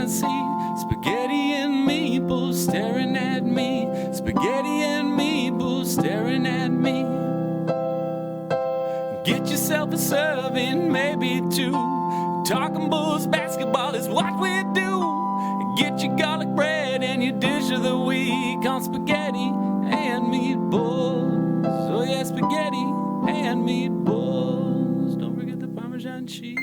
see spaghetti and meatballs staring at me. Spaghetti and meatballs staring at me. Get yourself a serving, maybe two. Talking Bulls basketball is what we do. Get your garlic bread and your dish of the week on spaghetti and meatballs. Oh yeah, spaghetti and meatballs. Don't forget the Parmesan cheese.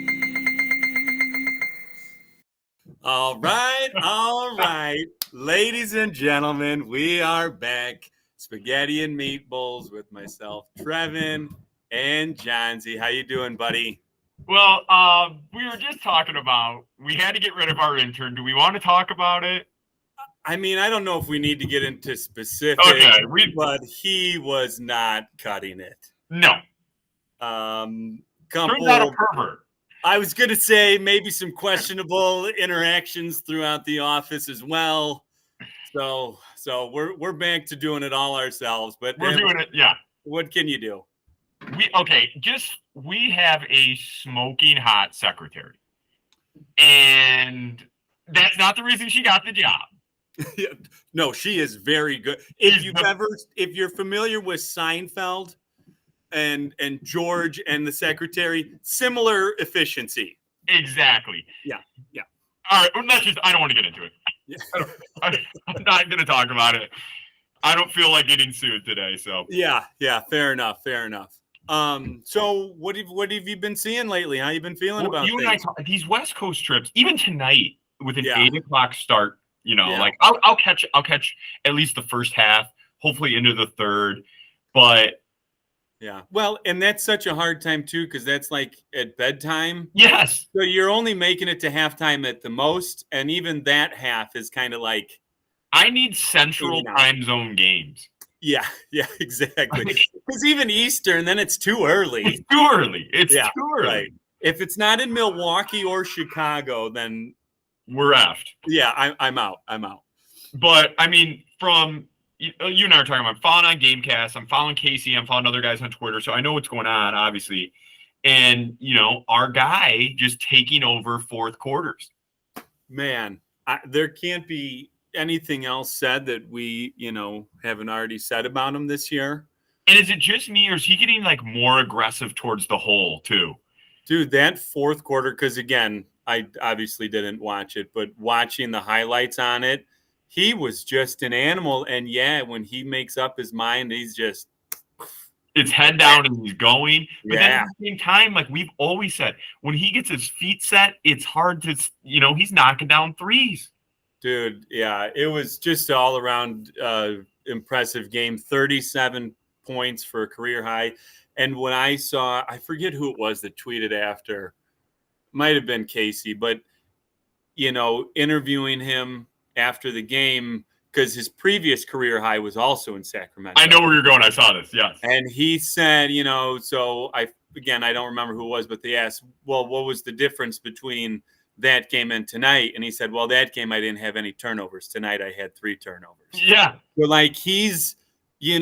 All right. Ladies and gentlemen, we are back. Spaghetti and meatballs with myself, Trevin, and Johnsy. How you doing, buddy? Well, we were just talking about we had to get rid of our intern. Do we want to talk about it? I mean, I don't know if we need to get into specifics, but he was not cutting it. No. Turns out a pervert. I was going to say maybe some questionable interactions throughout the office as well. So we're back to doing it all ourselves. But we're doing it, yeah. What can you do? We have a smoking hot secretary, and that's not the reason she got the job. No, she is very good. If you're familiar with Seinfeld and George and the secretary, similar efficiency. Exactly. Yeah. All right, I don't want to get into it. Yeah. I'm not going to talk about it. I don't feel like getting sued today, so. Yeah, fair enough. So what have you been seeing lately? How you been feeling about you things? And I, these West Coast trips, even tonight with an 8:00 start, like I'll catch at least the first half, hopefully into the third, but. Yeah. Well, and that's such a hard time too, because that's like at bedtime. Yes. So you're only making it to halftime at the most, and even that half is kind of like. I need Central Time Zone games. Yeah, exactly. Because even Eastern, then it's too early. It's too early. Right. If it's not in Milwaukee or Chicago, then we're effed. Yeah, I'm out. But I mean, from you and I are talking about following on Gamecast. I'm following Casey. I'm following other guys on Twitter, so I know what's going on, obviously. And our guy just taking over fourth quarters. Man, there can't be anything else said that we, haven't already said about him this year. And is it just me, or is he getting like more aggressive towards the hole too? Dude, that fourth quarter, because again, I obviously didn't watch it, but watching the highlights on it, he was just an animal. And yeah, when he makes up his mind, he's just. It's head down and he's going. But then at the same time, like we've always said, when he gets his feet set, it's hard to, he's knocking down threes. Dude, yeah, it was just all around impressive game. 37 points for a career high. And when I forget who it was that tweeted after, might have been Casey, but, interviewing him after the game, because his previous career high was also in Sacramento. I know where you're going. I saw this, yes. And he said, so I don't remember who it was, but they asked, well, what was the difference between that game and tonight? And he said, well, that game I didn't have any turnovers. Tonight I had 3 turnovers. Yeah. So like he's, he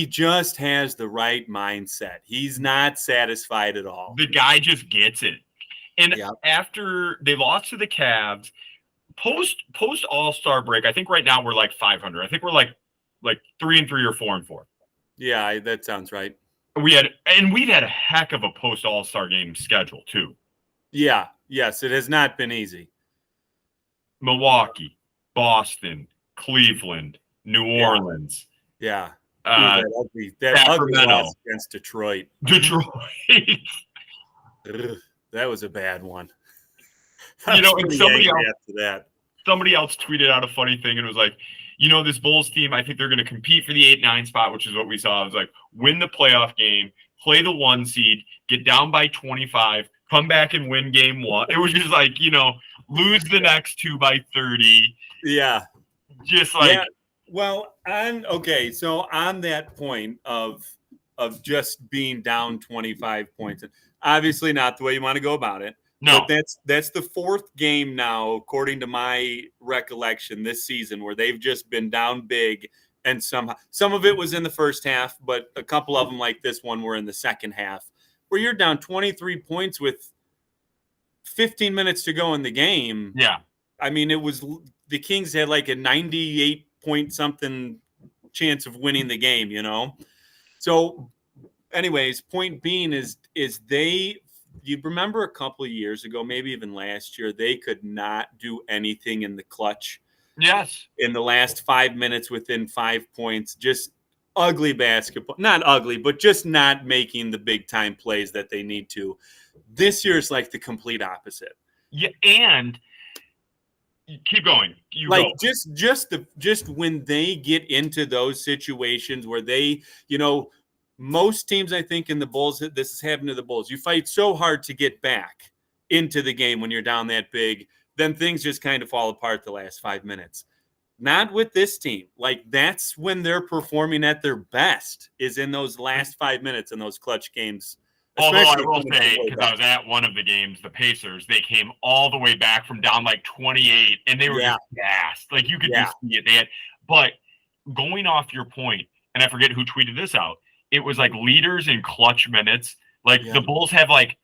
just has the right mindset. He's not satisfied at all. The guy just gets it. And after they lost to the Cavs, post All-Star break, I think right now we're like 500. I think we're like 3-3 or 4-4. Yeah, that sounds right. We've had a heck of a post All-Star game schedule too. Yeah. Yes, it has not been easy. Milwaukee, Boston, Cleveland, New Orleans. Yeah. That ugly loss against Detroit. That was a bad one. And somebody else tweeted out a funny thing and was like, this Bulls team, I think they're going to compete for the 8-9 spot, which is what we saw. It was like, win the playoff game, play the 1 seed, get down by 25, come back and win game 1. It was just like, lose the next 2 by 30. Yeah. Just like. Yeah. Well, so on that point of just being down 25 points, obviously not the way you want to go about it. No. But that's the 4th game now, according to my recollection this season, where they've just been down big, and some of it was in the first half, but a couple of them like this one were in the second half, where you're down 23 points with 15 minutes to go in the game. Yeah. I mean, it was the Kings had like a 98 point something chance of winning the game, you know? So anyways, point being is you remember a couple of years ago, maybe even last year, they could not do anything in the clutch. Yes. In the last 5 minutes within 5 points, just ugly basketball. Not ugly, but just not making the big time plays that they need to. This year's like the complete opposite. Yeah, and keep going. Like just when they get into those situations where they, most teams, I think in the Bulls, this is happening to the Bulls. You fight so hard to get back into the game when you're down that big, then things just kind of fall apart the last 5 minutes. Not with this team. Like, that's when they're performing at their best, is in those last 5 minutes in those clutch games. Although I will say, because I was at one of the games, the Pacers, they came all the way back from down like 28, and they were just gassed. Like, you could just see it. But going off your point, and I forget who tweeted this out, it was like leaders in clutch minutes. Like, the Bulls have like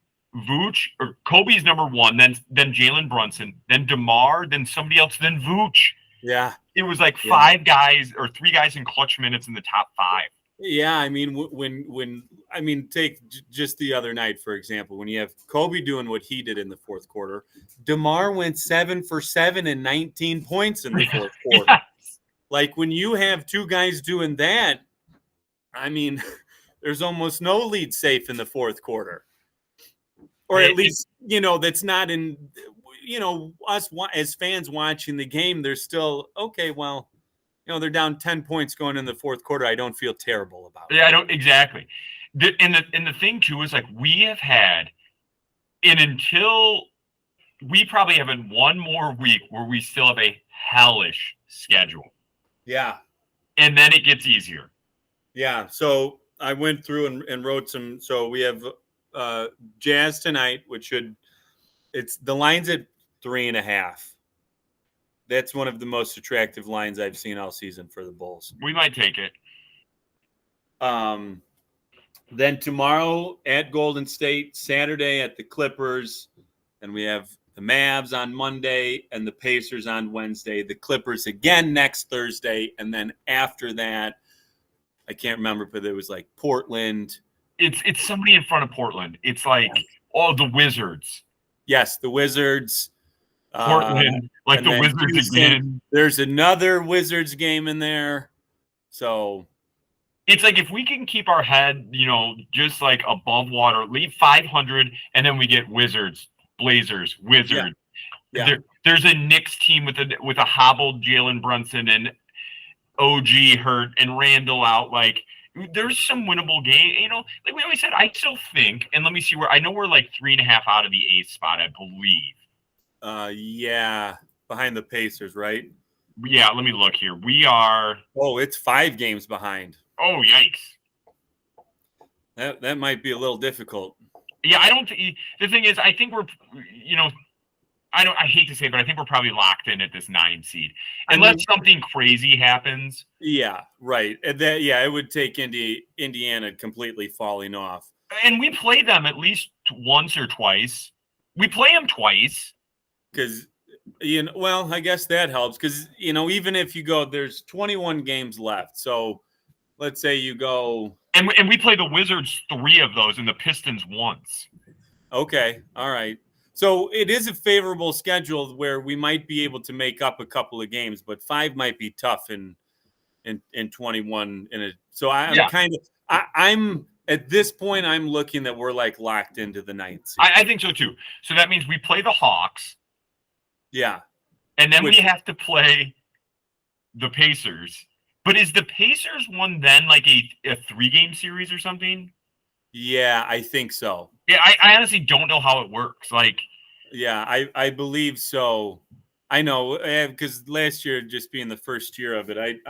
Vooch, or Kobe's number one, then Jalen Brunson, then DeMar, then somebody else, then Vooch. Yeah. It was like 5 guys or 3 guys in clutch minutes in the top 5. Yeah, I mean, take just the other night, for example, when you have Kobe doing what he did in the fourth quarter, DeMar went 7 for 7 and 19 points in the fourth quarter. Yes. Like, when you have 2 guys doing that, I mean, there's almost no lead safe in the fourth quarter. Or at least, that's not in, us as fans watching the game, they're still, okay, well, they're down 10 points going in the fourth quarter. I don't feel terrible about it. Yeah, I don't exactly. And the thing too is, like, we have had, and until we probably have in one more week where we still have a hellish schedule. Yeah. And then it gets easier. Yeah. So I went through and wrote some. So we have Jazz tonight, it's the line's at 3.5. That's one of the most attractive lines I've seen all season for the Bulls. We might take it. Then tomorrow at Golden State, Saturday at the Clippers, and we have the Mavs on Monday and the Pacers on Wednesday. The Clippers again next Thursday, and then after that, I can't remember, but it was like Portland. It's somebody in front of Portland. It's like the Wizards. Yes, the Wizards. Portland, like the Wizards Houston, again. There's another Wizards game in there. So it's like, if we can keep our head, just like above water, leave 500, and then we get Wizards, Blazers, Wizards. Yeah. There's a Knicks team with a hobbled Jalen Brunson and OG hurt and Randall out. Like, there's some winnable game. Like we always said, I still think, and let me see I know we're like 3.5 out of the 8th spot, I believe. Behind the Pacers, right? Yeah, let me look here. We are. Oh, it's 5 games behind. Oh, yikes! That might be a little difficult. Yeah, I don't. The thing is, I think we're, I hate to say it, but I think we're probably locked in at this 9 seed, unless something crazy happens. Yeah, right. And it would take Indiana completely falling off. And we play them at least once or twice. We play them twice. Because, I guess that helps. Because, even if you go, there's 21 games left. So let's say you go. And we play the Wizards 3 of those and the Pistons once. Okay. All right. So it is a favorable schedule where we might be able to make up a couple of games, but 5 might be tough in 21. So I'm at this point, I'm looking that we're like locked into the 9th seed. I think so too. So that means we play the Hawks. Yeah. And then we have to play the Pacers. But is the Pacers one then like a 3-game series or something? Yeah, I think so. Yeah, I honestly don't know how it works. Like, yeah, I believe so. I know, because last year, just being the first year of it,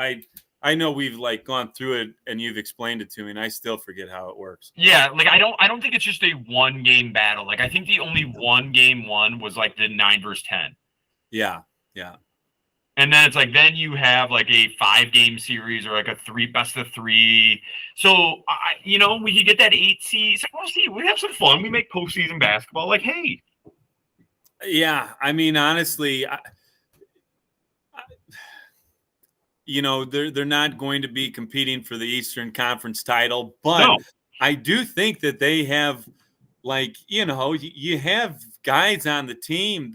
I know we've like gone through it and you've explained it to me, and I still forget how it works. Yeah, like I don't think it's just a 1-game battle. Like, I think the only 1-game one was like the 9 versus 10. Yeah. And then it's like, then you have like a 5-game series or like a 3 best of 3. So, we could get that 8 seed. So we'll see. We have some fun. We make postseason basketball. Like, hey. Yeah, I mean, honestly, they're not going to be competing for the Eastern Conference title, but No. I do think that they have, like, you have guys on the team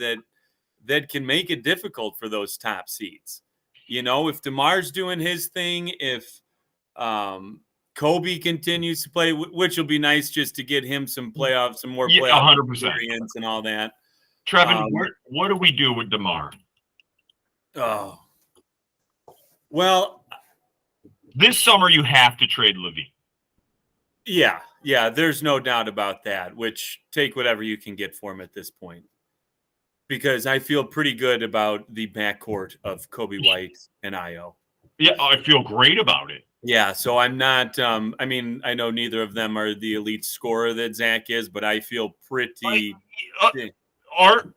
that can make it difficult for those top seeds. If DeMar's doing his thing, if Kobe continues to play, which will be nice just to get him some more Yeah, playoff 100%. experience and all that. Trevin, what do we do with DeMar? Oh, well, this summer you have to trade Levine. Yeah, there's no doubt about that, which take whatever you can get for him at this point. Because I feel pretty good about the backcourt of Kobe White and Io. Yeah, I feel great about it. Yeah, so I'm not I mean, I know neither of them are the elite scorer that Zach is, but I feel pretty Are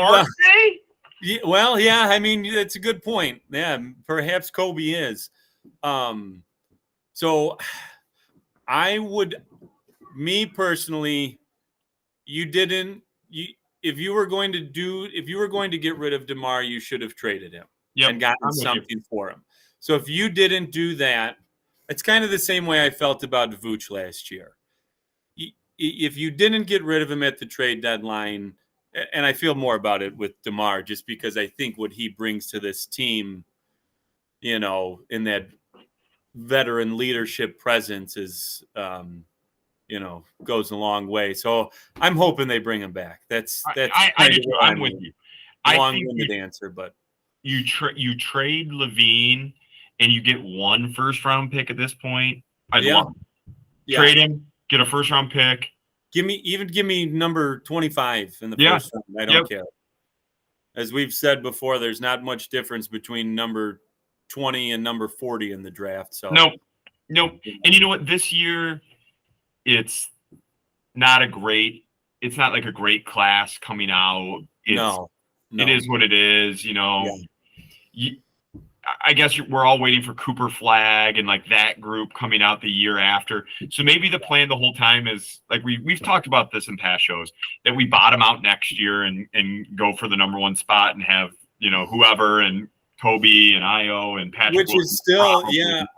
they? Yeah, well, yeah, I mean, that's a good point. Yeah, perhaps Kobe is. So I would, me personally, if you were going to get rid of DeMar, you should have traded him and gotten something for him. So if you didn't do that, it's kind of the same way I felt about Vooch last year. If you didn't get rid of him at the trade deadline, and I feel more about it with DeMar just because I think what he brings to this team, in that veteran leadership presence is, goes a long way. So I'm hoping they bring him back. I'm with you. Long-winded answer, but you trade Levine and you get one first-round pick at this point. I'd love it. Yeah. Trade him, get a first-round pick. Give me number 25 in the first round. I don't care. As we've said before, there's not much difference between number 20 and number 40 in the draft. So nope. And you know what? This year, it's not like a great class coming out. No. It is what it is. I guess we're all waiting for Cooper Flag and like that group coming out the year after. So maybe the plan the whole time is like we've talked about this in past shows that we bottom out next year and go for the number one spot and have whoever and Kobe and Io and Patrick, which is still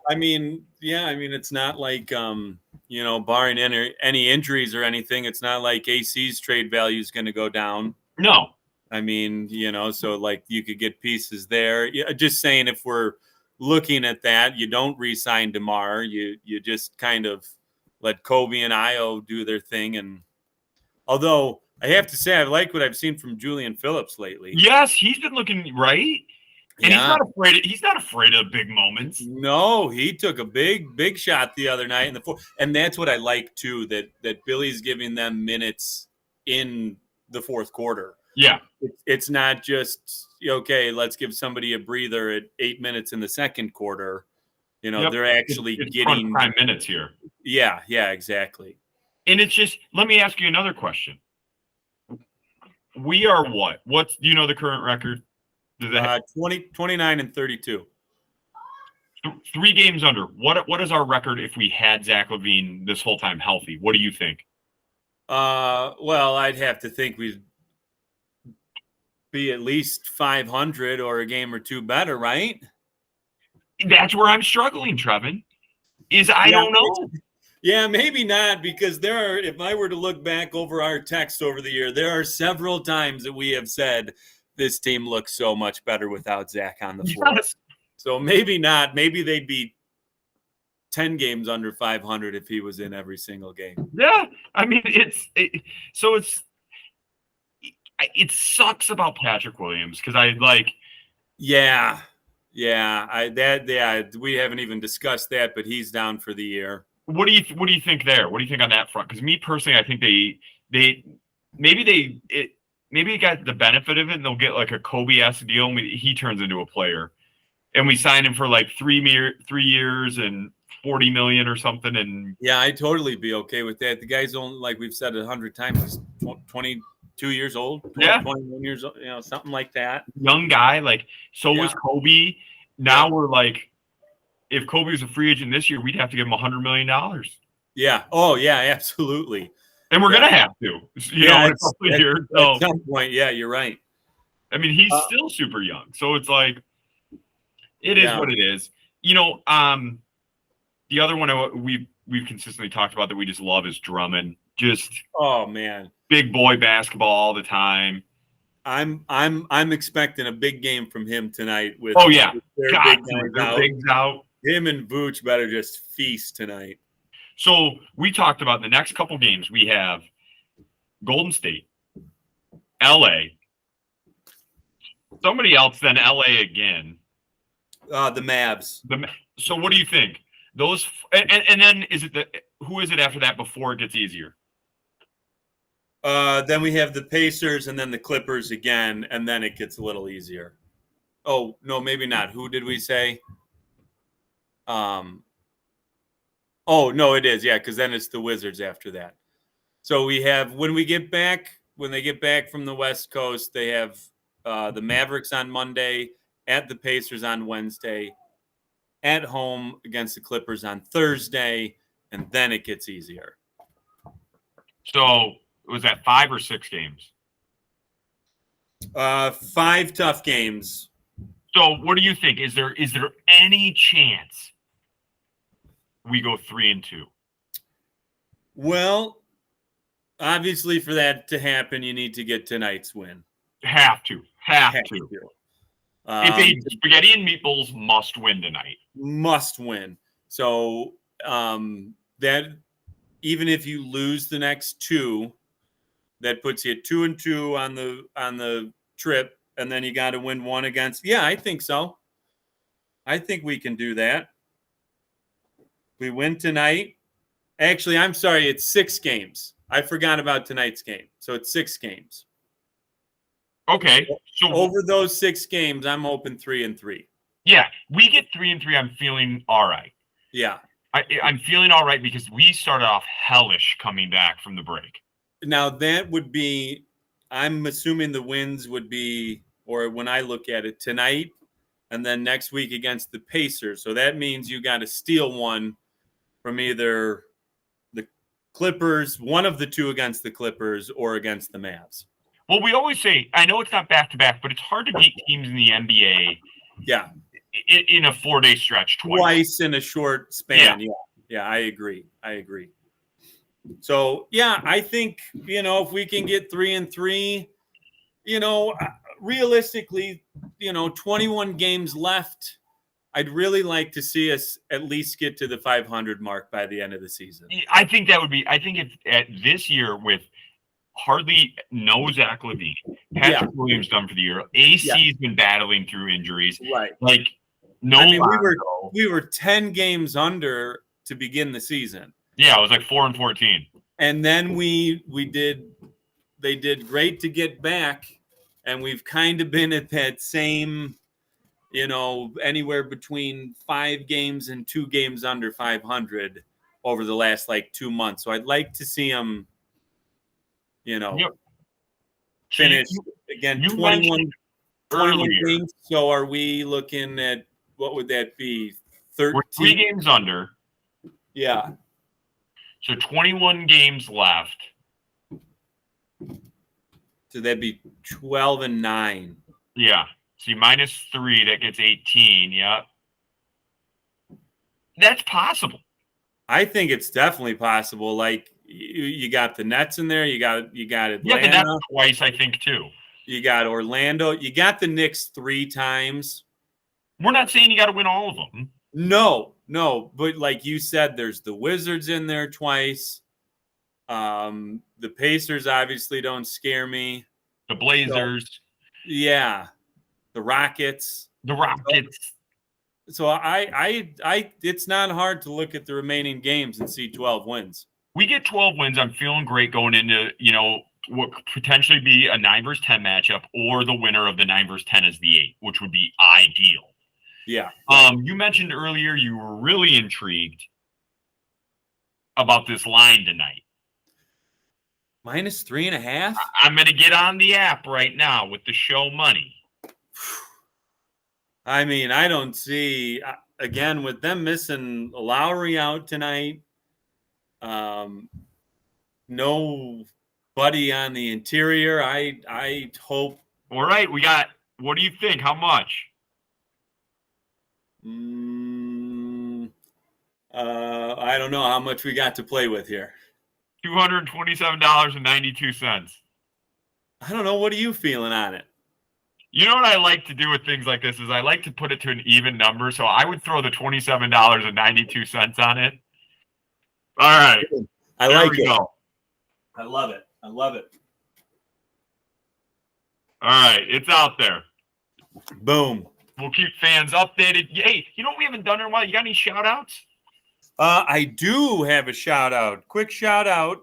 I mean it's not like barring any injuries or anything, it's not like AC's trade value is going to go down. No. I mean, so like you could get pieces there. Just saying, if we're looking at that, you don't re-sign DeMar. You just kind of let Kobe and Io do their thing. And although I have to say, I like what I've seen from Julian Phillips lately. Yes, he's been looking right. And he's not afraid of big moments. No, he took a big shot the other night in the fourth. And that's what I like too, that Billy's giving them minutes in the fourth quarter. Yeah. It's not just, okay, let's give somebody a breather at 8 minutes in the second quarter. They're actually getting prime minutes here. Yeah, exactly. And it's just, let me ask you another question. We are what? What's, the current record? 29 and 32. 3 games under. What is our record if we had Zach LaVine this whole time healthy? What do you think? Well, I'd have to think we'd be at least 500 or a game or two better, right? That's where I'm struggling, Trevin. I don't know. Yeah, maybe not, because if I were to look back over our text over the year, there are several times that we have said this team looks so much better without Zach on the floor. Yes. So maybe not. Maybe they'd be 10 games under 500 if he was in every single game. Yeah, I mean it sucks about Patrick Williams because we haven't even discussed that, but he's down for the year. What do you think there? What do you think on that front? Because me personally, I think maybe got the benefit of it and they'll get like a Kobe-esque deal and he turns into a player. And we sign him for like 3 years and $40 million or something. And yeah, I'd totally be okay with that. The guy's only, like we've said 100 times, he's 22 years old, 21 years old, something like that. Young guy, was Kobe. Now we're like, if Kobe was a free agent this year, we'd have to give him $100 million. Yeah. Oh, yeah, absolutely. And we're gonna have to, in a couple of years. So, at some point, yeah, you're right. I mean, he's still super young, so it's like it is what it is. The other one we've consistently talked about that we just love is Drummond. Just man, big boy basketball all the time. I'm expecting a big game from him tonight. With their bigs out. Him and Vooch better just feast tonight. So we talked about the next couple games. We have Golden State, LA, somebody else, then LA again. The Mavs. So what do you think? Those and then who is it after that before it gets easier? Then we have the Pacers and then the Clippers again, and then it gets a little easier. Oh, no, maybe not. Who did we say? Oh, no, it is. Yeah, because then it's the Wizards after that. So we have, when they get back from the West Coast, they have the Mavericks on Monday, at the Pacers on Wednesday, at home against the Clippers on Thursday, and then it gets easier. So was that 5 or 6 games? 5 tough games. So what do you think? Is there any chance we go 3-2? Well, obviously for that to happen, you need to get tonight's win. Have to. If spaghetti and meatballs must win tonight. Must win. So that even if you lose the next 2, that puts you at 2-2 on the trip, and then you got to win 1 against. Yeah, I think so. I think we can do that. We win tonight. Actually, I'm sorry, it's 6 games. I forgot about tonight's game. So it's 6 games. Okay. So over those 6 games, I'm hoping 3-3. Yeah, we get 3-3. I'm feeling all right. Yeah. I'm feeling all right because we started off hellish coming back from the break. Now that would be, I'm assuming the wins would be, or when I look at it, tonight and then next week against the Pacers. So that means you got to steal one from either the Clippers, one of the 2 against the Clippers, or against the Mavs. Well, we always say, I know it's not back-to-back, but it's hard to beat teams in the NBA. Yeah. In a 4-day stretch. Twice in a short span. Yeah, I agree. So, yeah, I think, if we can get 3-3, realistically, 21 games left, I'd really like to see us at least get to the 500 mark by the end of the season. I think if at this year with hardly no Zach LaVine, Patrick Williams done for the year, AC's been battling through injuries. Right. Like, we were 10 games under to begin the season. Yeah, it was like 4-14. And then they did great to get back, and we've kind of been at that same, anywhere between 5 games and 2 games under 500 over the last 2 months. So I'd like to see them, finish again 21 games. So are we looking at, what would that be? 13? We're 3 games under. Yeah. So 21 games left. So that'd be 12-9. Yeah. See, -3, that gets 18. Yeah. That's possible. I think it's definitely possible. Like, you got the Nets in there. You got Atlanta. Yeah, the Nets twice, I think, too. You got Orlando. You got the Knicks 3 times. We're not saying you got to win all of them. No. But like you said, there's the Wizards in there twice. The Pacers obviously don't scare me. The Blazers. The Rockets. So I it's not hard to look at the remaining games and see 12 wins. We get 12 wins. I'm feeling great going into, what could potentially be a 9 versus 10 matchup, or the winner of the 9 versus 10 is the 8, which would be ideal. Yeah. You mentioned earlier you were really intrigued about this line tonight. -3.5? I'm going to get on the app right now with the show money. I mean, I don't see, again, with them missing Lowry out tonight, nobody on the interior. I hope. All right, we got. What do you think? How much? I don't know how much we got to play with here. $227.92. I don't know. What are you feeling on it? You know what I like to do with things like this is I like to put it to an even number. So I would throw the $27.92 on it. All right. I there like we it. Go. I love it. I love it. All right. It's out there. Boom. We'll keep fans updated. Hey, you know what we haven't done in a while? You got any shout outs? I do have a shout out. Quick shout out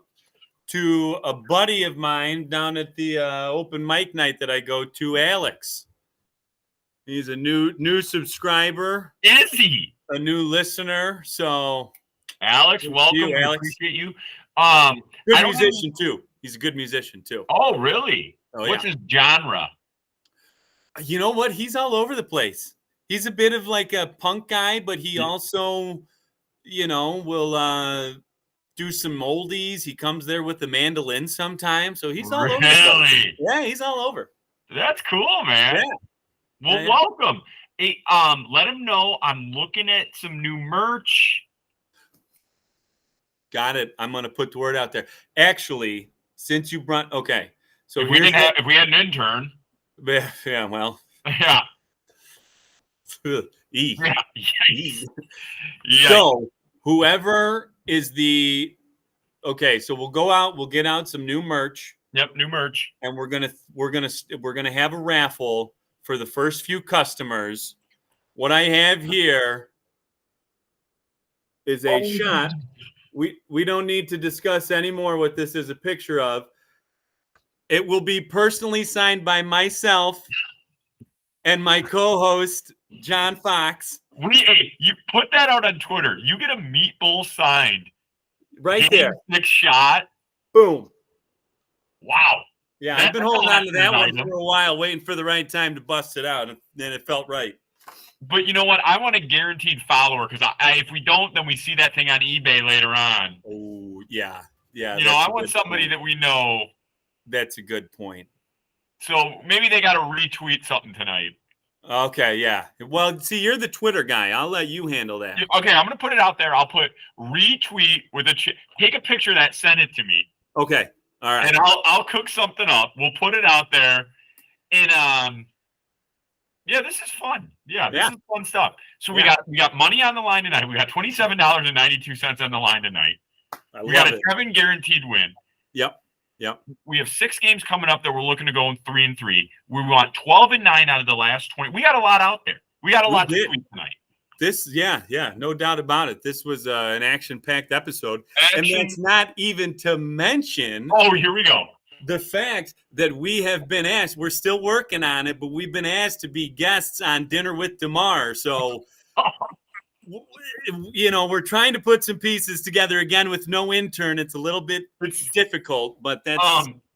to a buddy of mine down at the open mic night that I go to, Alex. He's a new subscriber. Is he? A new listener. So Alex, welcome. you, we Alex. appreciate you. Good musician too. He's a good musician too. Oh, really? Oh, What's yeah. his genre? You know what? He's all over the place. He's a bit of like a punk guy, but he also, will do some oldies. He comes there with the mandolin sometimes. So he's all over. Really? Yeah, he's all over. That's cool, man. Yeah. Well, Yeah. welcome. Hey, let him know I'm looking at some new merch. Got it. I'm going to put the word out there. Actually, since you brought, okay. So If we had an intern. Yeah, well. Yeah. E. Yeah. E. Yeah. So whoever is okay, so we'll go out, we'll get out some new merch. Yep, new merch. And we're gonna have a raffle for the first few customers. What I have here is a shot. We don't need to discuss anymore what this is a picture of. It will be personally signed by myself and my co-host, John Fox. Hey, you put that out on Twitter. You get a Meat Bull signed. Right there. 6 shot. Boom. Wow. Yeah, I've been holding on to that one for a while, waiting for the right time to bust it out, and then it felt right. But you know what? I want a guaranteed follower because if we don't, then we see that thing on eBay later on. Oh, yeah. Yeah. I want somebody that we know. That's a good point. So maybe they got to retweet something tonight. Okay, yeah. Well, see, you're the Twitter guy. I'll let you handle that. Okay, I'm going to put it out there. I'll put retweet with take a picture of that, send it to me. Okay. All right. And I'll cook something up. We'll put it out there. And yeah, this is fun. Yeah, this is fun stuff. So we got money on the line tonight. We got $27.92 on the line tonight. We got a Trevin guaranteed win. Yep. We have 6 games coming up that we're looking to go in 3-3. We want 12-9 out of the last 20. We got a lot out there. We got a lot to tweet tonight. No doubt about it. This was an action-packed episode. And that's not even to mention. Oh, here we go. The fact that we have been asked, we're still working on it, but we've been asked to be guests on Dinner with DeMar. So, we're trying to put some pieces together again with no intern. It's a little bit difficult, but that's.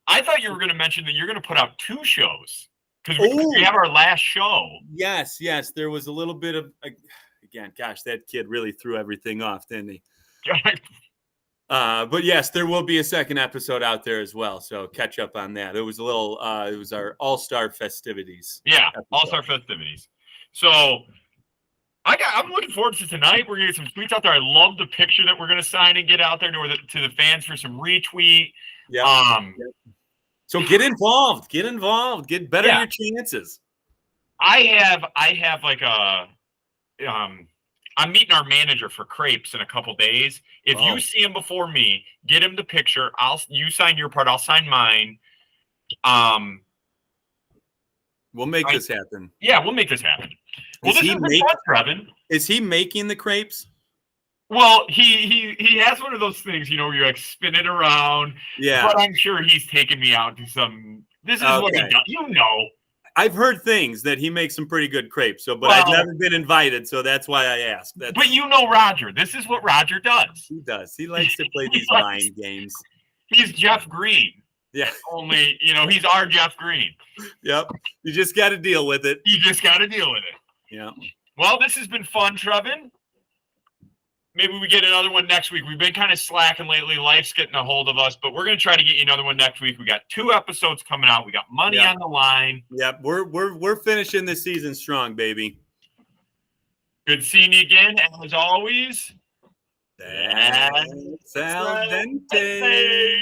I thought you were going to mention that you're going to put out 2 shows because we have our last show. Yes. There was a little bit of, again, gosh, that kid really threw everything off, didn't he? But yes, there will be a second episode out there as well. So catch up on that. It was it was our all-star festivities. Yeah, all-star festivities. So I'm looking forward to tonight. We're going to get some tweets out there. I love the picture that we're going to sign and get out there to the fans for some retweet. Yeah. So get involved. Get better your chances. I have like I'm meeting our manager for crepes in a couple days. If you see him before me, get him the picture. You sign your part. I'll sign mine. We'll make this happen. Yeah, we'll make this happen. Well, this is fun, Trevin. Is he making the crepes? Well, he has one of those things, you like spin it around. Yeah. But I'm sure he's taking me out to some. This is what he does. I've heard things that he makes some pretty good crepes. But I've never been invited, so that's why I asked. But Roger. This is what Roger does. He does. He likes to play these mind games. He's Jeff Green. Yeah. Only, he's our Jeff Green. Yep. You just got to deal with it. Yeah. Well, this has been fun, Trevin. maybe we get another one next week. We've been kind of slacking lately. Life's getting a hold of us, but we're going to try to get you another one next week. We got 2 episodes coming out. We got money on the line. Yep, we're finishing this season strong, baby. Good seeing you again, as always. That's al dente.